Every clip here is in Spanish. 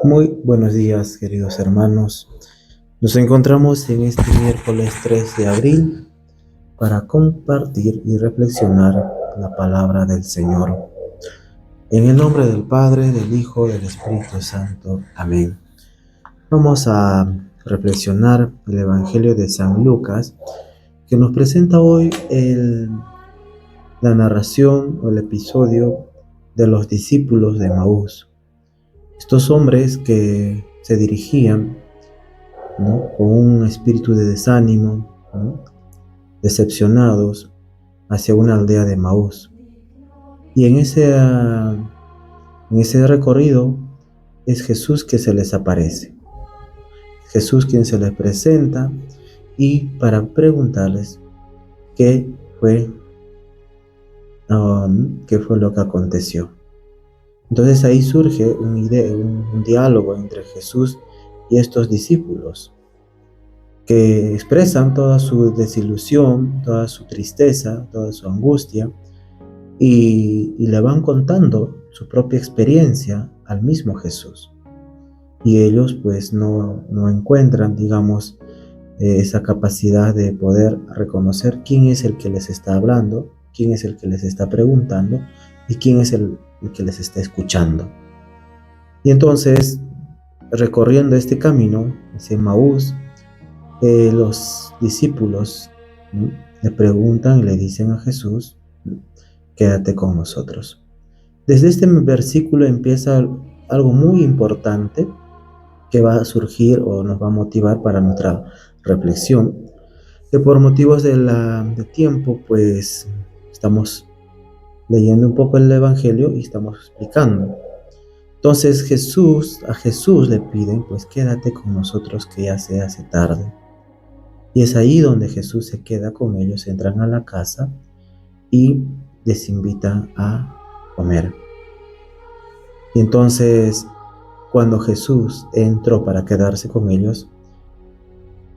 Muy buenos días, queridos hermanos. Nos encontramos en este miércoles 3 de abril para compartir y reflexionar la palabra del Señor. En el nombre del Padre, del Hijo, del Espíritu Santo. Amén. Vamos a reflexionar el Evangelio de San Lucas, que nos presenta hoy la narración o el episodio de los discípulos de Maús. Estos hombres que se dirigían, ¿no?, con un espíritu de desánimo, ¿no?, decepcionados hacia una aldea de Maús. Y en ese recorrido es Jesús que se les aparece. Jesús quien se les presenta y para preguntarles qué fue lo que aconteció. Entonces ahí surge un diálogo entre Jesús y estos discípulos, que expresan toda su desilusión, toda su tristeza, toda su angustia, y le van contando su propia experiencia al mismo Jesús. Y ellos pues no encuentran, digamos, esa capacidad de poder reconocer quién es el que les está hablando, quién es el que les está preguntando y quién es el que les está escuchando. Y entonces, recorriendo este camino hacia Maús, los discípulos, ¿no?, le preguntan y le dicen a Jesús: quédate con nosotros. Desde este versículo empieza algo muy importante que va a surgir o nos va a motivar para nuestra reflexión, que por motivos de tiempo pues estamos leyendo un poco el Evangelio y estamos explicando. Entonces a Jesús le piden: pues quédate con nosotros, que ya se hace tarde. Y es ahí donde Jesús se queda con ellos, entran a la casa y les invita a comer. Y entonces, cuando Jesús entró para quedarse con ellos,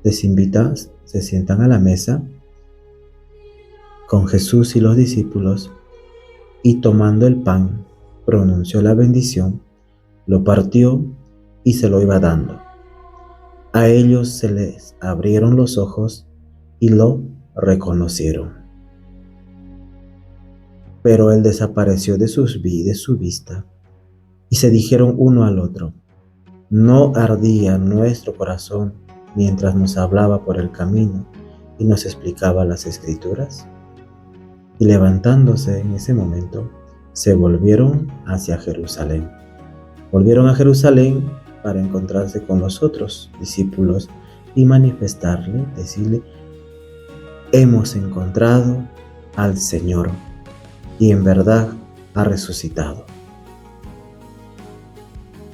les invita, se sientan a la mesa con Jesús y los discípulos, y tomando el pan, pronunció la bendición, lo partió y se lo iba dando. A ellos se les abrieron los ojos y lo reconocieron. Pero él desapareció de su vista, y se dijeron uno al otro: ¿no ardía nuestro corazón mientras nos hablaba por el camino y nos explicaba las Escrituras? Y levantándose en ese momento, se volvieron hacia Jerusalén. Volvieron a Jerusalén para encontrarse con los otros discípulos y manifestarle, decirle: hemos encontrado al Señor, y en verdad ha resucitado.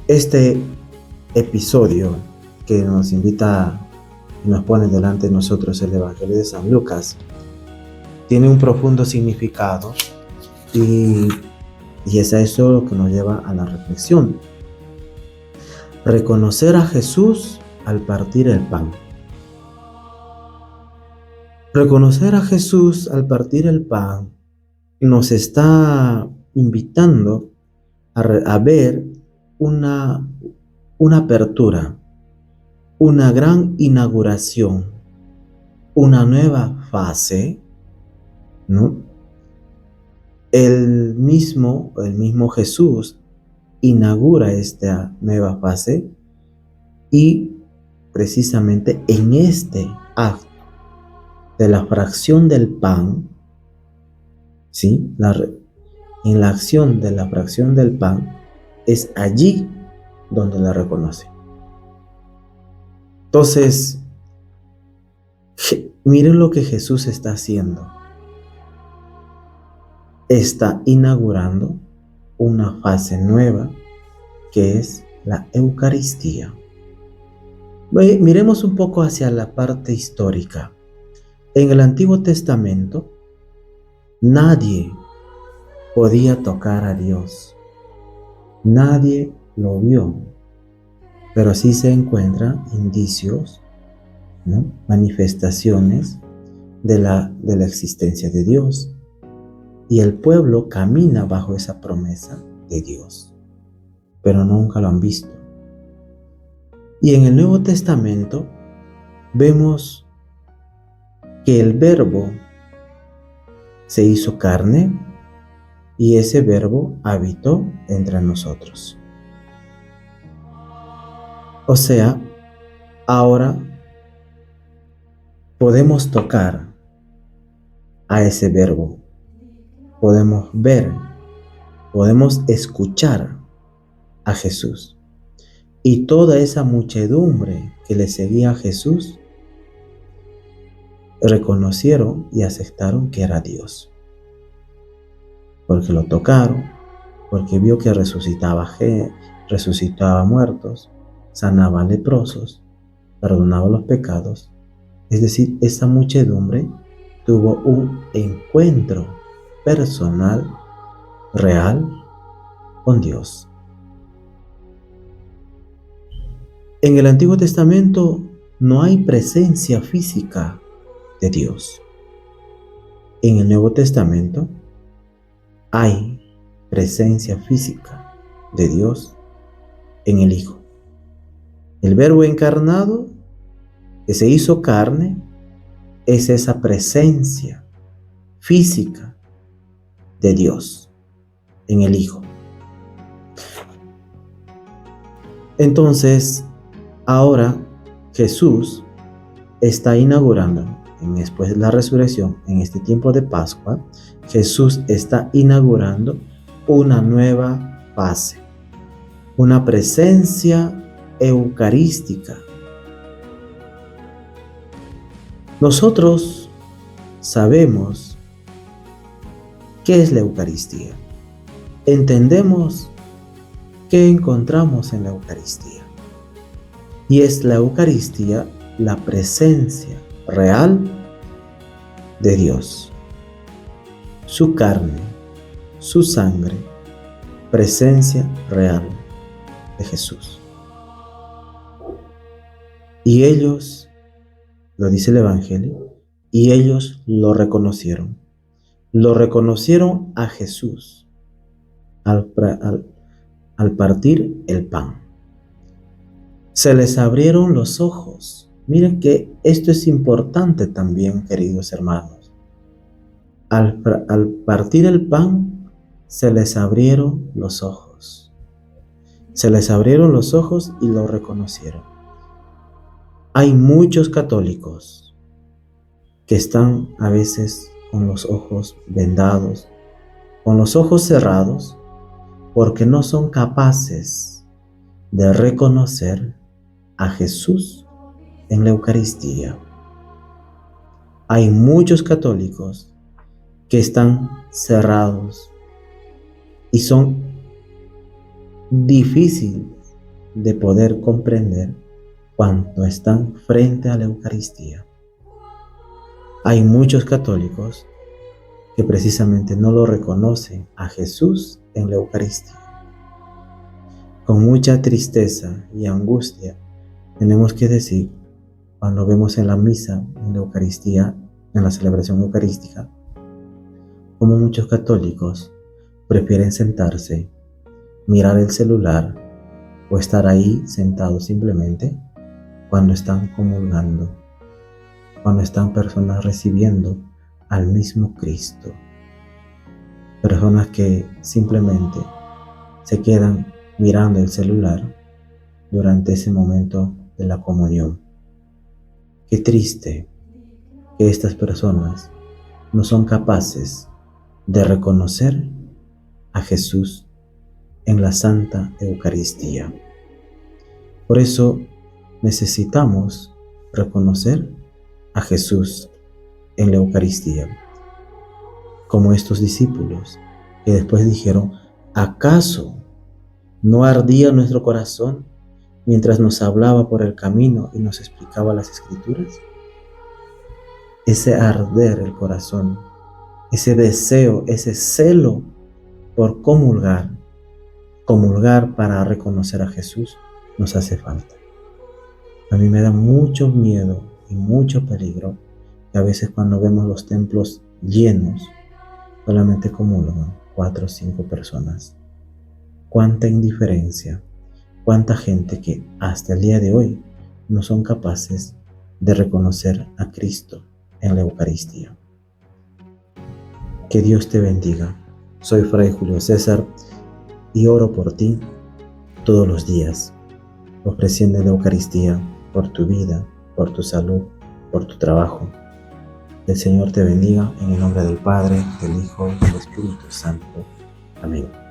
Este episodio que nos invita y nos pone delante de nosotros el Evangelio de San Lucas tiene un profundo significado, y es a eso lo que nos lleva a la reflexión. Reconocer a Jesús al partir el pan. Reconocer a Jesús al partir el pan nos está invitando a ver una apertura, una gran inauguración, una nueva fase, ¿no? El mismo Jesús inaugura esta nueva fase, y precisamente en este acto de la fracción del pan, ¿sí?, en la acción de la fracción del pan, es allí donde la reconoce. Entonces, miren lo que Jesús está haciendo. Está inaugurando una fase nueva, que es la Eucaristía. Miremos un poco hacia la parte histórica. En el Antiguo Testamento, nadie podía tocar a Dios. Nadie lo vio, pero sí se encuentran indicios, ¿no?, manifestaciones de la existencia de Dios. Y el pueblo camina bajo esa promesa de Dios, pero nunca lo han visto. Y en el Nuevo Testamento vemos que el Verbo se hizo carne y ese Verbo habitó entre nosotros. O sea, ahora podemos tocar a ese Verbo, podemos ver, podemos escuchar a Jesús. Y toda esa muchedumbre que le seguía a Jesús reconocieron y aceptaron que era Dios, porque lo tocaron, porque vio que resucitaba muertos, sanaba leprosos, perdonaba los pecados. Es decir, esa muchedumbre tuvo un encuentro personal, real, con Dios. En el Antiguo Testamento no hay presencia física de Dios. En el Nuevo Testamento hay presencia física de Dios en el Hijo. El Verbo encarnado que se hizo carne es esa presencia física de Dios en el Hijo. Entonces, ahora Jesús está inaugurando, después de la resurrección, en este tiempo de Pascua, Jesús está inaugurando una nueva fase, una presencia eucarística. Nosotros sabemos qué es la Eucaristía. Entendemos qué encontramos en la Eucaristía. Y es la Eucaristía la presencia real de Dios. Su carne, su sangre, presencia real de Jesús. Y ellos, lo dice el Evangelio, y ellos lo reconocieron. Lo reconocieron a Jesús al partir el pan. Se les abrieron los ojos. Miren que esto es importante también, queridos hermanos. Al partir el pan, se les abrieron los ojos. Se les abrieron los ojos y lo reconocieron. Hay muchos católicos que están a veces con los ojos vendados, con los ojos cerrados, porque no son capaces de reconocer a Jesús en la Eucaristía. Hay muchos católicos que están cerrados y son difíciles de poder comprender cuando están frente a la Eucaristía. Hay muchos católicos que precisamente no lo reconocen a Jesús en la Eucaristía. Con mucha tristeza y angustia tenemos que decir, cuando vemos en la misa, en la Eucaristía, en la celebración eucarística, como muchos católicos prefieren sentarse, mirar el celular o estar ahí sentados simplemente cuando están comulgando, cuando están personas recibiendo al mismo Cristo. Personas que simplemente se quedan mirando el celular durante ese momento de la comunión. Qué triste que estas personas no son capaces de reconocer a Jesús en la Santa Eucaristía. Por eso necesitamos reconocer a Jesús en la Eucaristía, como estos discípulos que después dijeron, ¿acaso no ardía nuestro corazón mientras nos hablaba por el camino y nos explicaba las Escrituras? Ese arder el corazón, ese deseo, ese celo por comulgar para reconocer a Jesús, nos hace falta. A mí me da mucho miedo y mucho peligro que a veces cuando vemos los templos llenos, solamente comulgan 4 o 5 personas. Cuánta indiferencia, cuánta gente que hasta el día de hoy no son capaces de reconocer a Cristo en la Eucaristía. Que Dios te bendiga. Soy Fray Julio César y oro por ti todos los días, ofreciendo la Eucaristía por tu vida, por tu salud, por tu trabajo. El Señor te bendiga en el nombre del Padre, del Hijo y del Espíritu Santo. Amén.